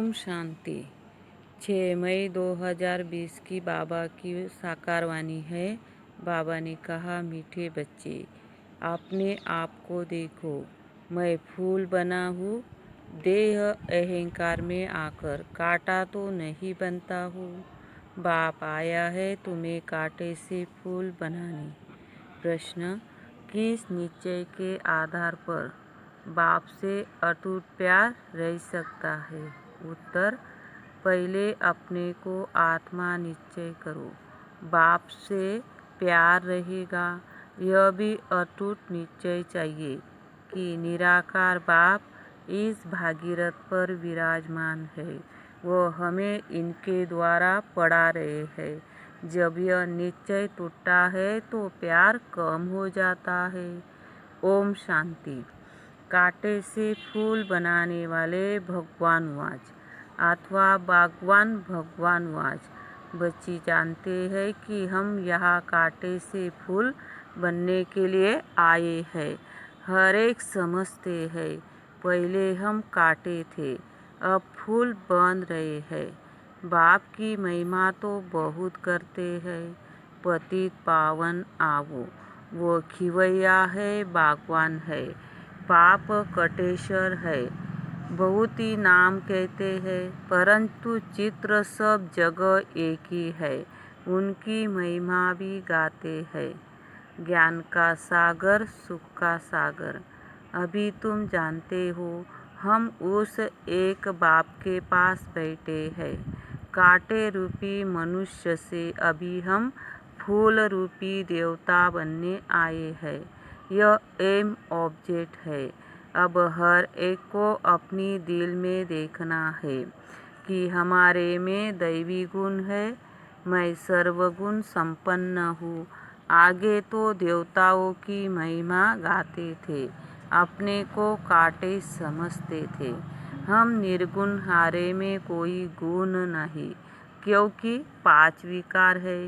ओम शांति। 6 मई 2020 की बाबा की साकार वाणी है। बाबा ने कहा, मीठे बच्चे, अपने आप को देखो, मैं फूल बना हूँ। देह अहंकार में आकर कांटा तो नहीं बनता हूँ। बाप आया है तुम्हें कांटे से फूल बनाने। प्रश्न, किस निश्चय के आधार पर बाप से अटूट प्यार रह सकता है? उत्तर, पहले अपने को आत्मा निश्चय करो, बाप से प्यार रहेगा। यह भी अटूट निश्चय चाहिए कि निराकार बाप इस भागीरथ पर विराजमान है, वो हमें इनके द्वारा पढ़ा रहे हैं। जब यह निश्चय टूटता है तो प्यार कम हो जाता है। ओम शांति। कांटे से फूल बनाने वाले भगवान वाज अथवा बागवान भगवान वाज, बच्ची जानते हैं कि हम यहाँ कांटे से फूल बनने के लिए आए हैं। हर एक समझते हैं, पहले हम कांटे थे, अब फूल बन रहे हैं। बाप की महिमा तो बहुत करते हैं। पतित पावन आवो, वो खिवैया है, बागवान है, पाप कटेश्वर है। बहुत ही नाम कहते हैं, परंतु चित्र सब जगह एक ही है। उनकी महिमा भी गाते हैं। ज्ञान का सागर, सुख का सागर। अभी तुम जानते हो, हम उस एक बाप के पास बैठे हैं। कांटे रूपी मनुष्य से अभी हम फूल रूपी देवता बनने आए हैं। यह एम ऑब्जेक्ट है। अब हर एक को अपनी दिल में देखना है कि हमारे में दैवी गुण है। मैं सर्वगुण संपन्न हूँ। आगे तो देवताओं की महिमा गाते थे, अपने को कांटे समझते थे। हम निर्गुण, हारे में कोई गुण नहीं, क्योंकि 5 विकार है।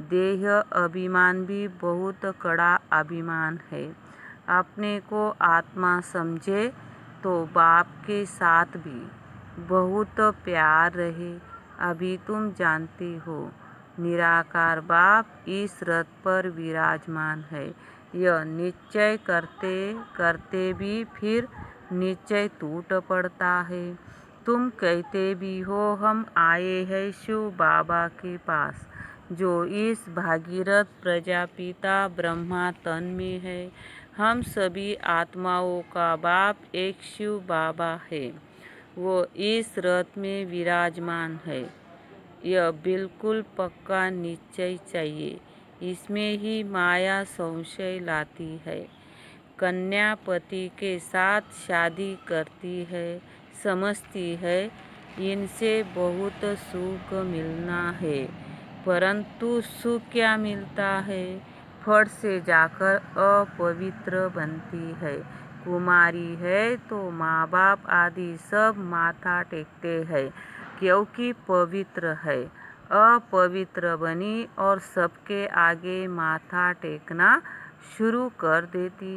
देह अभिमान भी बहुत कड़ा अभिमान है। अपने को आत्मा समझे तो बाप के साथ भी बहुत प्यार रहे। अभी तुम जानते हो, निराकार बाप इस रथ पर विराजमान है। यह निश्चय करते करते भी फिर निश्चय टूट पड़ता है। तुम कहते भी हो, हम आए हैं शिव बाबा के पास, जो इस भागीरथ प्रजापिता ब्रह्मा तन में है। हम सभी आत्माओं का बाप एक शिव बाबा है, वो इस रथ में विराजमान है। यह बिल्कुल पक्का निश्चय चाहिए, इसमें ही माया संशय लाती है। कन्या पति के साथ शादी करती है, समझती है इनसे बहुत सुख मिलना है, परंतु सुख क्या मिलता है? फट से जाकर अपवित्र बनती है। कुमारी है तो माँ बाप आदि सब माथा टेकते हैं, क्योंकि पवित्र है। अपवित्र बनी और सबके आगे माथा टेकना शुरू कर देती।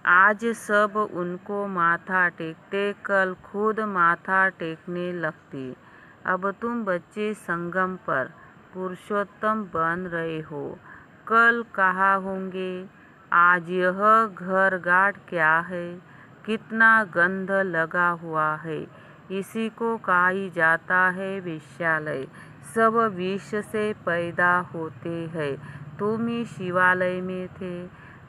आज सब उनको माथा टेकते, कल खुद माथा टेकने लगती। अब तुम बच्चे संगम पर पुरुषोत्तम बन रहे हो, कल कहाँ होंगे? आज यह घर घाट क्या है? कितना गंध लगा हुआ है। इसी को कहा जाता है वेश्यालय। सब विष से पैदा होते हैं। तुम ही शिवालय में थे।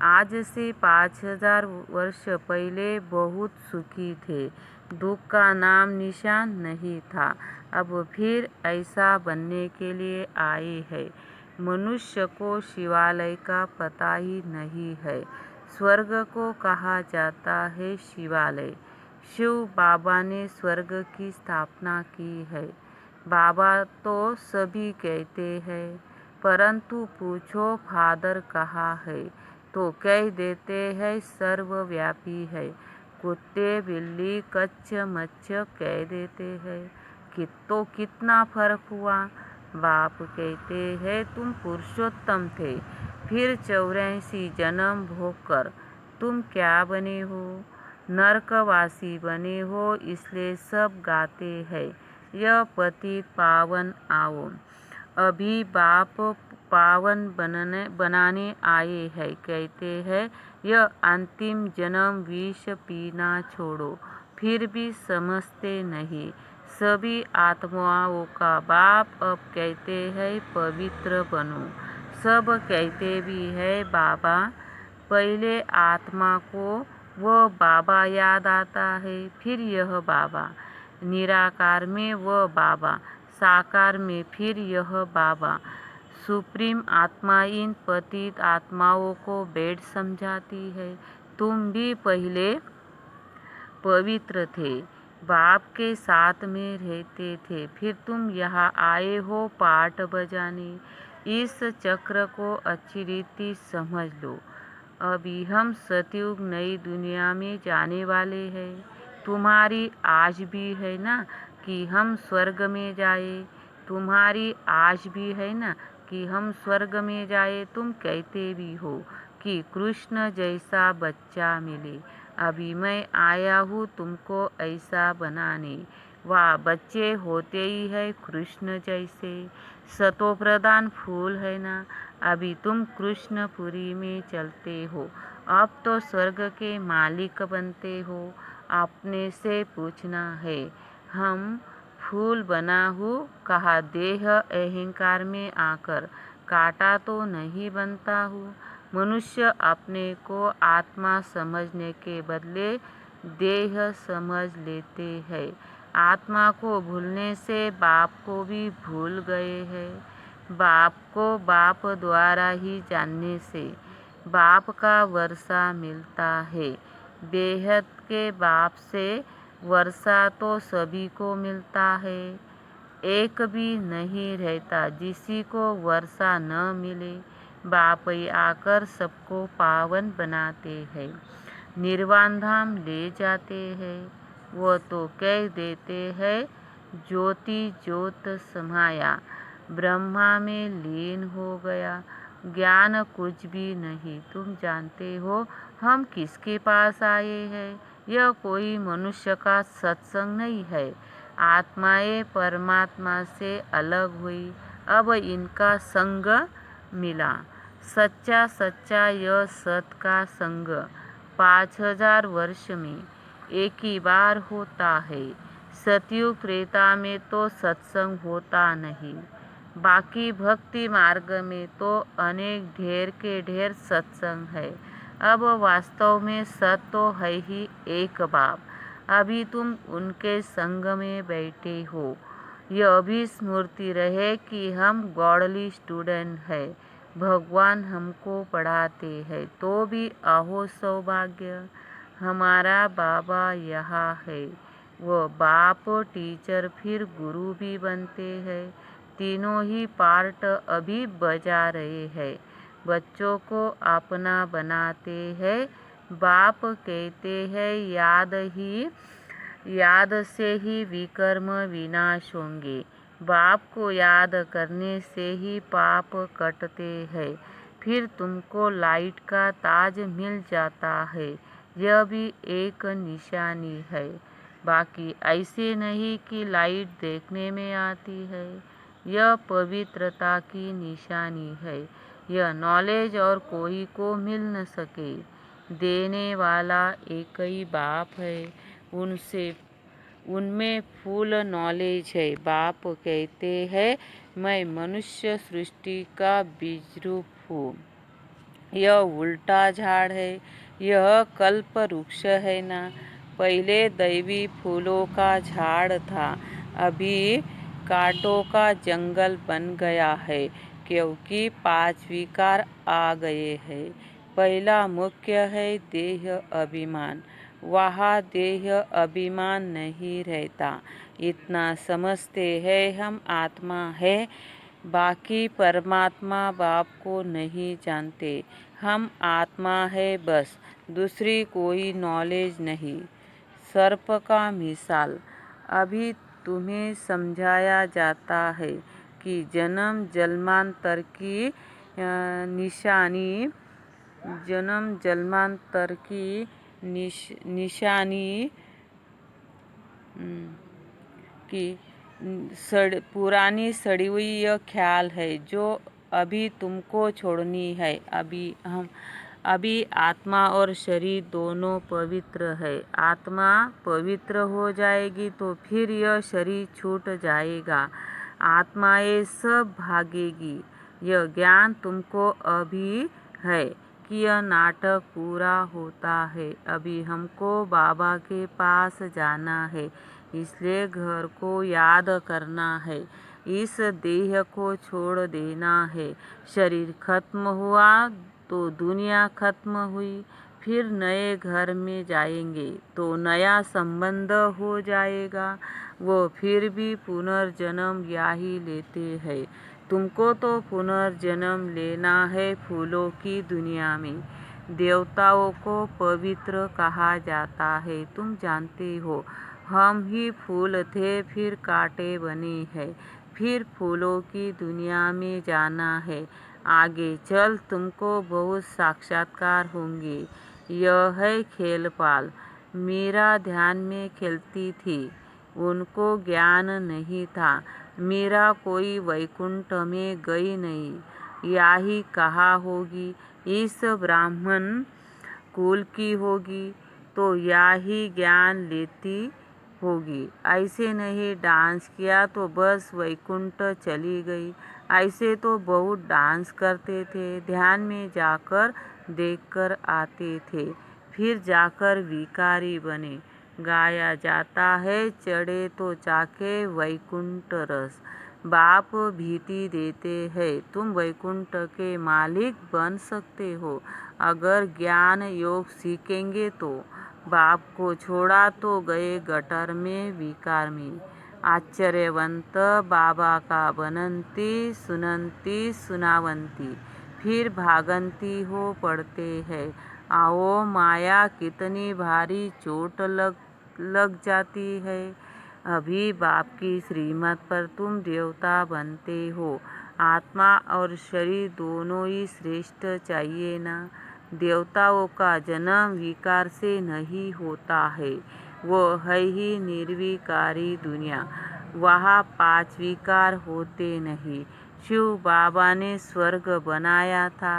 आज से 5000 वर्ष पहले बहुत सुखी थे, दुख का नाम निशान नहीं था। अब फिर ऐसा बनने के लिए आए हैं। मनुष्य को शिवालय का पता ही नहीं है। स्वर्ग को कहा जाता है शिवालय। शिव बाबा ने स्वर्ग की स्थापना की है। बाबा तो सभी कहते हैं, परंतु पूछो फादर कहाँ है, तो कह देते हैं सर्वव्यापी है। कुत्ते बिल्ली कच्छ मच्छ कह देते हैं, तो कितना फर्क हुआ? बाप कहते हैं, तुम पुरुषोत्तम थे, फिर 84 जन्म भोग कर तुम क्या बने हो? नरकवासी बने हो इसलिए सब गाते हैं, यह पतित पावन आओ। अभी बाप पावन बनाने आए हैं, कहते हैं यह अंतिम जन्म विष पीना छोड़ो, फिर भी समझते नहीं। सभी आत्माओं का बाप अब कहते हैं पवित्र बनो। सब कहते भी है बाबा। पहले आत्मा को वह बाबा याद आता है, फिर यह बाबा। निराकार में वह बाबा, साकार में फिर यह बाबा। सुप्रीम आत्मा इन पतित आत्माओं को बेड समझाती है। तुम भी पहले पवित्र थे, बाप के साथ में रहते थे, फिर तुम यहाँ आए हो पाठ बजाने। इस चक्र को अच्छी रीति समझ लो। अभी हम सतयुग नई दुनिया में जाने वाले हैं। तुम्हारी आश भी है ना कि हम स्वर्ग में जाए। तुम्हारी आश भी है ना कि हम स्वर्ग में जाए। तुम कहते भी हो कि कृष्ण जैसा बच्चा मिले। अभी मैं आया हूँ तुमको ऐसा बनाने। वाह, बच्चे होते ही है कृष्ण जैसे। सतो प्रधान फूल है ना। अभी तुम कृष्णपुरी में चलते हो, अब तो स्वर्ग के मालिक बनते हो। अपने से पूछना है, हम फूल बना हूँ, कहा देह अहंकार में आकर, काटा तो नहीं बनता हूँ। मनुष्य अपने को आत्मा समझने के बदले देह समझ लेते हैं। आत्मा को भूलने से बाप को भी भूल गए हैं। बाप को बाप द्वारा ही जानने से बाप का वर्षा मिलता है। बेहद के बाप से वर्षा तो सभी को मिलता है। एक भी नहीं रहता जिसी को वर्षा न मिले। बाप ही आकर सबको पावन बनाते हैं, निर्वाण धाम ले जाते हैं। वो तो कह देते हैं ज्योति ज्योत समाया, ब्रह्मा में लीन हो गया। ज्ञान कुछ भी नहीं। तुम जानते हो हम किसके पास आए हैं? यह कोई मनुष्य का सत्संग नहीं है। आत्माएं परमात्मा से अलग हुई, अब इनका संग मिला। सच्चा सच्चा यह सत का संग 5000 वर्ष में एक ही बार होता है। सतयुग त्रेता में तो सत्संग होता नहीं। बाकी भक्ति मार्ग में तो अनेक ढेर के ढेर सत्संग है। अब वास्तव में सत तो है ही एक बाप। अभी तुम उनके संग में बैठे हो। यह भी स्मृति रहे कि हम गॉडली स्टूडेंट है। भगवान हमको पढ़ाते हैं तो भी अहो सौभाग्य, हमारा बाबा यहाँ है। वो बाप टीचर फिर गुरु भी बनते हैं। तीनों ही पार्ट अभी बजा रहे हैं। बच्चों को अपना बनाते हैं। बाप कहते हैं याद से ही विकर्म विनाश होंगे। बाप को याद करने से ही पाप कटते हैं। फिर तुमको लाइट का ताज मिल जाता है। यह भी एक निशानी है। बाकी ऐसे नहीं कि लाइट देखने में आती है। यह पवित्रता की निशानी है। यह नॉलेज और कोई को मिल न सके। देने वाला एक ही बाप है। उनमें फुल नॉलेज है। बाप कहते हैं मैं मनुष्य सृष्टि का बीज रूप हूँ। यह उल्टा झाड़ है, यह कल्प वृक्ष है ना। पहले दैवी फूलों का झाड़ था, अभी कांटों का जंगल बन गया है, क्योंकि 5 विकार आ गए हैं। पहला मुख्य है देह अभिमान। वहाँ देह अभिमान नहीं रहता। इतना समझते हैं हम आत्मा है, बाकी परमात्मा बाप को नहीं जानते। हम आत्मा है बस, दूसरी कोई नॉलेज नहीं। सर्प का मिसाल अभी तुम्हें समझाया जाता है कि जन्म जन्मांतर की निशानी की पुरानी सड़ी हुई यह ख्याल है जो अभी तुमको छोड़नी है। अभी आत्मा और शरीर दोनों पवित्र है। आत्मा पवित्र हो जाएगी तो फिर यह शरीर छूट जाएगा। आत्मा ये सब भागेगी। यह ज्ञान तुमको अभी है कि यह नाटक पूरा होता है। अभी हमको बाबा के पास जाना है, इसलिए घर को याद करना है। इस देह को छोड़ देना है। शरीर खत्म हुआ तो दुनिया खत्म हुई। फिर नए घर में जाएंगे तो नया संबंध हो जाएगा। वो फिर भी पुनर्जन्म यही लेते हैं। तुमको तो पुनर्जन्म लेना है फूलों की दुनिया में। देवताओं को पवित्र कहा जाता है, तुम जानते हो। हम ही फूल थे, फिर कांटे बने हैं। फिर फूलों की दुनिया में जाना है। आगे चल तुमको बहुत साक्षात्कार होंगे। यह है खेलपाल। मीरा ध्यान में खेलती थी, उनको ज्ञान नहीं था। मीरा कोई वैकुंठ में गई नहीं, यही कहा होगी। इस ब्राह्मण कुल की होगी तो यही ज्ञान लेती होगी। ऐसे नहीं डांस किया तो बस वैकुंठ चली गई। ऐसे तो बहुत डांस करते थे, ध्यान में जाकर देखकर आते थे, फिर जाकर भिखारी बने। गाया जाता है चढ़े तो चाके वैकुंठ रस। बाप भीति देते हैं, तुम वैकुंठ के मालिक बन सकते हो अगर ज्ञान योग सीखेंगे तो। बाप को छोड़ा तो गए गटर में, विकार में। आश्चर्यवंत बाबा का बनंती सुनंती सुनावंती, फिर भागंती हो पड़ते हैं। आओ माया कितनी भारी चोट लग जाती है। अभी बाप की श्रीमत पर तुम देवता बनते हो। आत्मा और शरीर दोनों ही श्रेष्ठ चाहिए ना। देवताओं का जन्म विकार से नहीं होता है, वो है ही निर्विकारी दुनिया। वहाँ 5 विकार होते नहीं। शिव बाबा ने स्वर्ग बनाया था,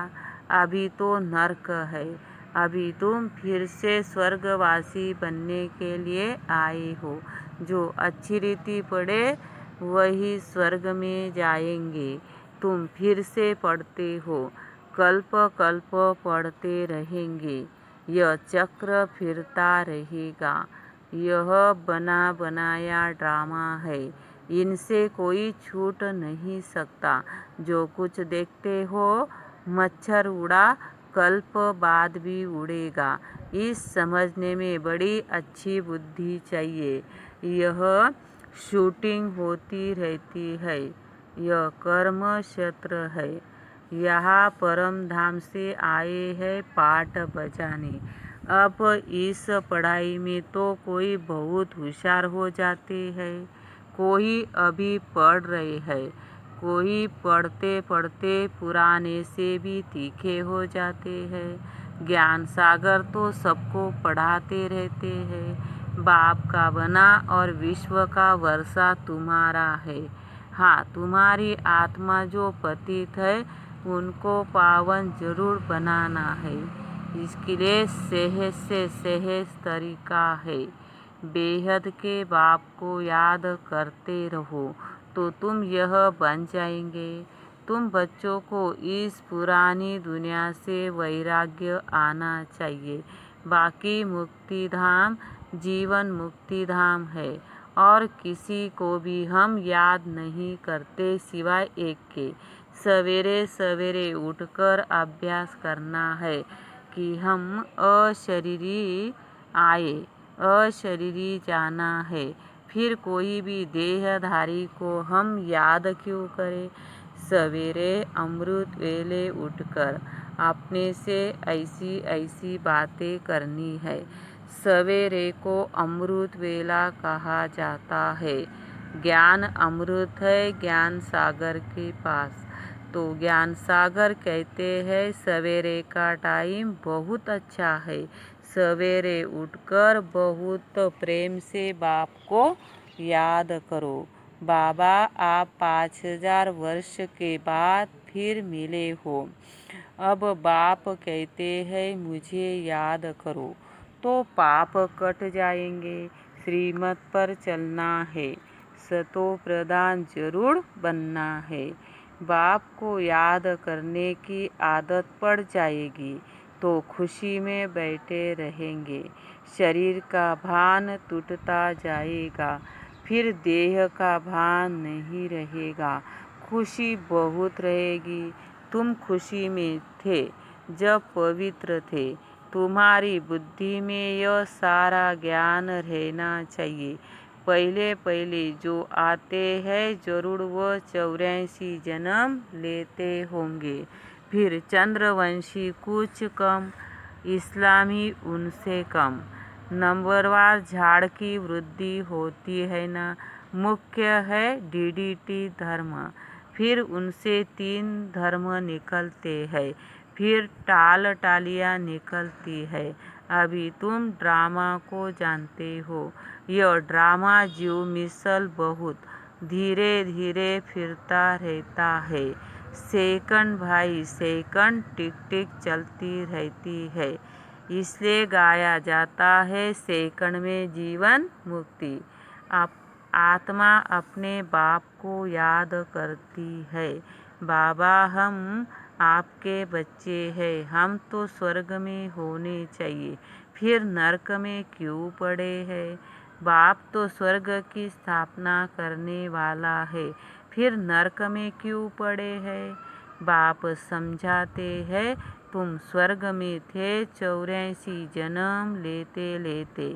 अभी तो नरक है। अभी तुम फिर से स्वर्गवासी बनने के लिए आए हो। जो अच्छी रीति पढ़े वही स्वर्ग में जाएंगे। तुम फिर से पढ़ते हो, कल्प कल्प पढ़ते रहेंगे। यह चक्र फिरता रहेगा। यह बना बनाया ड्रामा है, इनसे कोई छूट नहीं सकता। जो कुछ देखते हो, मच्छर उड़ा कल्प बाद भी उड़ेगा। इस समझने में बड़ी अच्छी बुद्धि चाहिए। यह शूटिंग होती रहती है, यह कर्म क्षेत्र है। यहाँ परम धाम से आए हैं पाठ बजाने। अब इस पढ़ाई में तो कोई बहुत होशियार हो जाते हैं, कोई अभी पढ़ रहे हैं, कोई पढ़ते पढ़ते पुराने से भी तीखे हो जाते हैं। ज्ञान सागर तो सबको पढ़ाते रहते हैं। बाप का बना और विश्व का वर्षा तुम्हारा है। हाँ, तुम्हारी आत्मा जो पतित है उनको पावन जरूर बनाना है। इसके लिए सहज से सहज तरीका है। बेहद के बाप को याद करते रहो तो तुम यह बन जाएंगे। तुम बच्चों को इस पुरानी दुनिया से वैराग्य आना चाहिए। बाकी मुक्ति धाम जीवन मुक्ति धाम है और किसी को भी हम याद नहीं करते सिवाय एक के। सवेरे सवेरे उठकर अभ्यास करना है कि हम अशरीरी आए, अशरीरी जाना है। फिर कोई भी देहधारी को हम याद क्यों करें। सवेरे अमृत वेले उठकर अपने से ऐसी ऐसी बातें करनी है। सवेरे को अमृत वेला कहा जाता है। ज्ञान अमृत है ज्ञान सागर के पास, तो ज्ञान सागर कहते हैं सवेरे का टाइम बहुत अच्छा है। सवेरे उठकर बहुत प्रेम से बाप को याद करो। बाबा आप 5000 वर्ष के बाद फिर मिले हो। अब बाप कहते हैं मुझे याद करो तो पाप कट जाएंगे। श्रीमत पर चलना है, सतो प्रधान जरूर बनना है। बाप को याद करने की आदत पड़ जाएगी तो खुशी में बैठे रहेंगे। शरीर का भान टूटता जाएगा, फिर देह का भान नहीं रहेगा। खुशी बहुत रहेगी। तुम खुशी में थे जब पवित्र थे। तुम्हारी बुद्धि में यह सारा ज्ञान रहना चाहिए। पहले पहले जो आते हैं जरूर वह 84 जन्म लेते होंगे, फिर चंद्रवंशी कुछ कम, इस्लामी उनसे कम। नंबरवार झाड़ की वृद्धि होती है ना। मुख्य है डीडीटी धर्म, फिर उनसे 3 धर्म निकलते हैं, फिर टाल टालियाँ निकलती है। अभी तुम ड्रामा को जानते हो। यह ड्रामा जीव मिसल बहुत धीरे धीरे फिरता रहता है। सेकंड भाई सेकंड टिक टिक चलती रहती है। इसलिए गाया जाता है सेकंड में जीवन मुक्ति। आप आत्मा अपने बाप को याद करती है। बाबा हम आपके बच्चे हैं, हम तो स्वर्ग में होने चाहिए, फिर नरक में क्यों पड़े हैं। बाप तो स्वर्ग की स्थापना करने वाला है, फिर नरक में क्यों पड़े हैं। बाप समझाते हैं तुम स्वर्ग में थे 84 जन्म लेते लेते,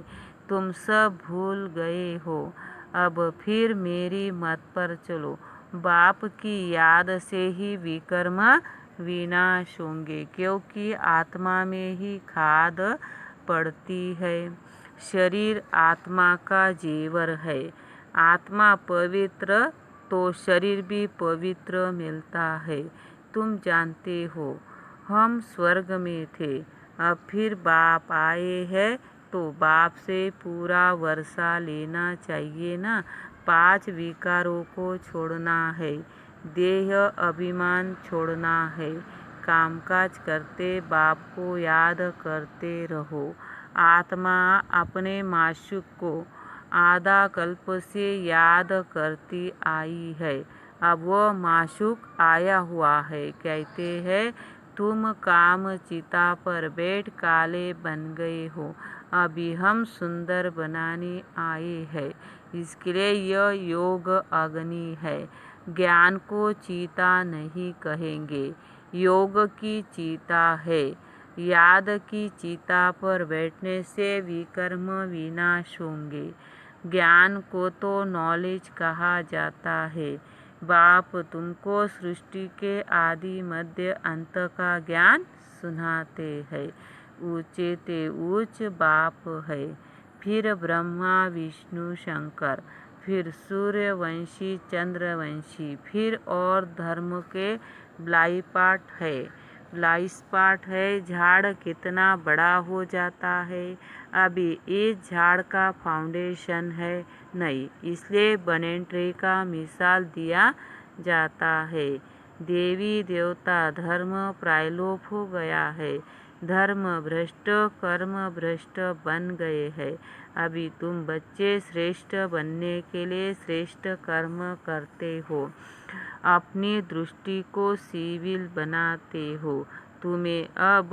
तुम सब भूल गए हो। अब फिर मेरी मत पर चलो। बाप की याद से ही विकर्म विनाश होंगे, क्योंकि आत्मा में ही खाद पड़ती है। शरीर आत्मा का जेवर है। आत्मा पवित्र तो शरीर भी पवित्र मिलता है। तुम जानते हो हम स्वर्ग में थे, अब फिर बाप आए हैं तो बाप से पूरा वर्षा लेना चाहिए ना। 5 विकारों को छोड़ना है, देह अभिमान छोड़ना है। कामकाज करते बाप को याद करते रहो। आत्मा अपने माशूक को आधा कल्प से याद करती आई है। अब वह माशूक आया हुआ है। कहते हैं तुम काम चिता पर बैठ काले बन गए हो, अभी हम सुंदर बनाने आए हैं। इसके लिए यह योग अग्नि है। ज्ञान को चीता नहीं कहेंगे, योग की चीता है। याद की चीता पर बैठने से विकर्म विनाश होंगे। ज्ञान को तो नॉलेज कहा जाता है। बाप तुमको सृष्टि के आदि मध्य अंत का ज्ञान सुनाते हैं। ऊंचे ते ऊंच बाप है, फिर ब्रह्मा विष्णु शंकर, फिर सूर्यवंशी चंद्रवंशी, फिर और धर्म के ब्लाईपाट है। ब्लाईस्पाट है। झाड़ कितना बड़ा हो जाता है, अभी इस झाड़ का फाउंडेशन है नहीं, इसलिए बनेन ट्री का मिसाल दिया जाता है। देवी देवता धर्म प्रायलोप हो गया है। धर्म भ्रष्ट कर्म भ्रष्ट बन गए हैं। अभी तुम बच्चे श्रेष्ठ बनने के लिए श्रेष्ठ कर्म करते हो, अपनी दृष्टि को सिविल बनाते हो। तुम्हें अब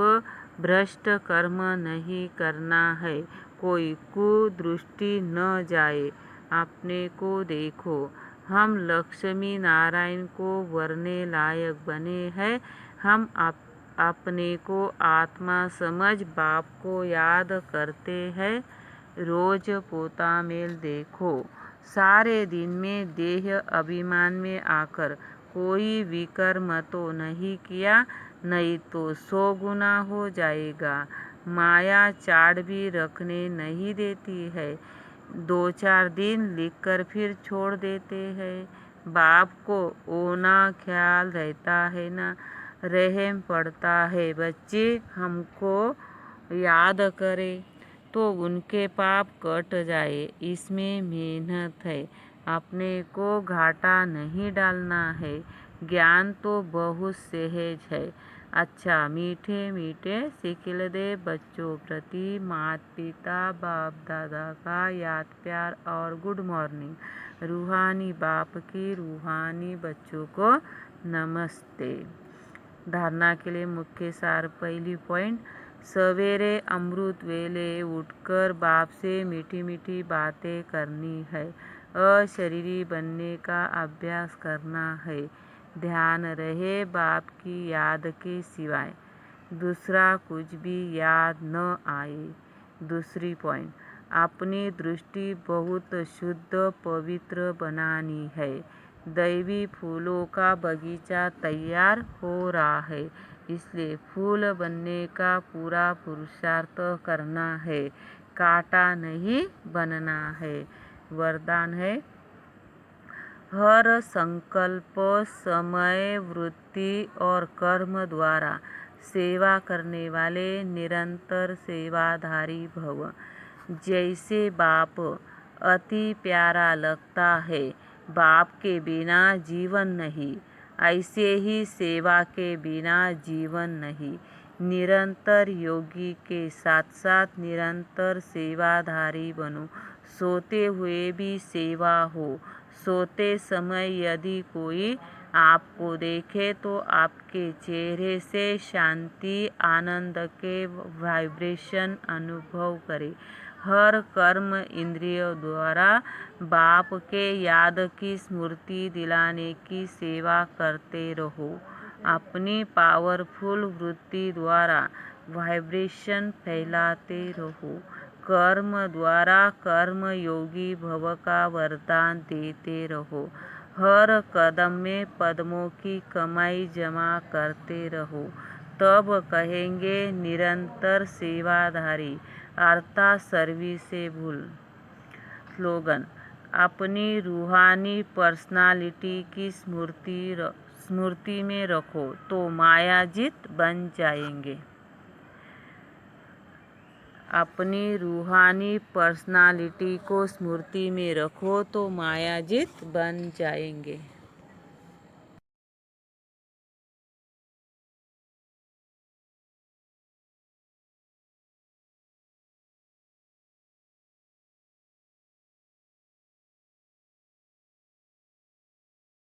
भ्रष्ट कर्म नहीं करना है। कोई कुदृष्टि न जाए। अपने को देखो। हम लक्ष्मी नारायण को वरने लायक बने हैं। हम अपने को आत्मा समझ बाप को याद करते हैं। रोज पोता मेल देखो। सारे दिन में देह अभिमान में आकर कोई विकर्म तो नहीं किया, नहीं तो 100 गुना हो जाएगा। माया चार्ट भी रखने नहीं देती है। 2-4 दिन लिखकर फिर छोड़ देते हैं। बाप को ओना ख्याल रहता है ना। रहम पड़ता है बच्चे हमको याद करें तो उनके पाप कट जाए। इसमें मेहनत है, अपने को घाटा नहीं डालना है। ज्ञान तो बहुत सहज है। अच्छा, मीठे मीठे सिखिल दे बच्चों प्रति माता पिता बाप दादा का याद प्यार और गुड मॉर्निंग। रूहानी बाप की रूहानी बच्चों को नमस्ते। धारणा के लिए मुख्य सार। पहली पॉइंट, सवेरे अमृत वेले उठकर बाप से मीठी मीठी बातें करनी है। अशरीरी बनने का अभ्यास करना है। ध्यान रहे बाप की याद के सिवाय दूसरा कुछ भी याद न आए। दूसरी पॉइंट, अपनी दृष्टि बहुत शुद्ध पवित्र बनानी है। दैवी फूलों का बगीचा तैयार हो रहा है, इसलिए फूल बनने का पूरा पुरुषार्थ करना है, कांटा नहीं बनना है। वरदान है, हर संकल्प समय वृत्ति और कर्म द्वारा सेवा करने वाले निरंतर सेवाधारी भव। जैसे बाप अति प्यारा लगता है, बाप के बिना जीवन नहीं, ऐसे ही सेवा के बिना जीवन नहीं। निरंतर योगी के साथ साथ निरंतर सेवाधारी बनो। सोते हुए भी सेवा हो। सोते समय यदि कोई आपको देखे तो आपके चेहरे से शांति आनंद के वाइब्रेशन अनुभव करे। हर कर्म इंद्रियों द्वारा बाप के याद की स्मृति दिलाने की सेवा करते रहो। अपनी पावरफुल वृत्ति द्वारा वाइब्रेशन फैलाते रहो। कर्म द्वारा कर्म योगी भव का वरदान देते रहो। हर कदम में पद्मों की कमाई जमा करते रहो। तब कहेंगे निरंतर सेवाधारी अर्थात सर्विसेबल। स्लोगन, अपनी रूहानी पर्सनालिटी की स्मृति में रखो तो मायाजीत बन जाएंगे। अपनी रूहानी पर्सनालिटी को स्मृति में रखो तो मायाजीत बन जाएंगे।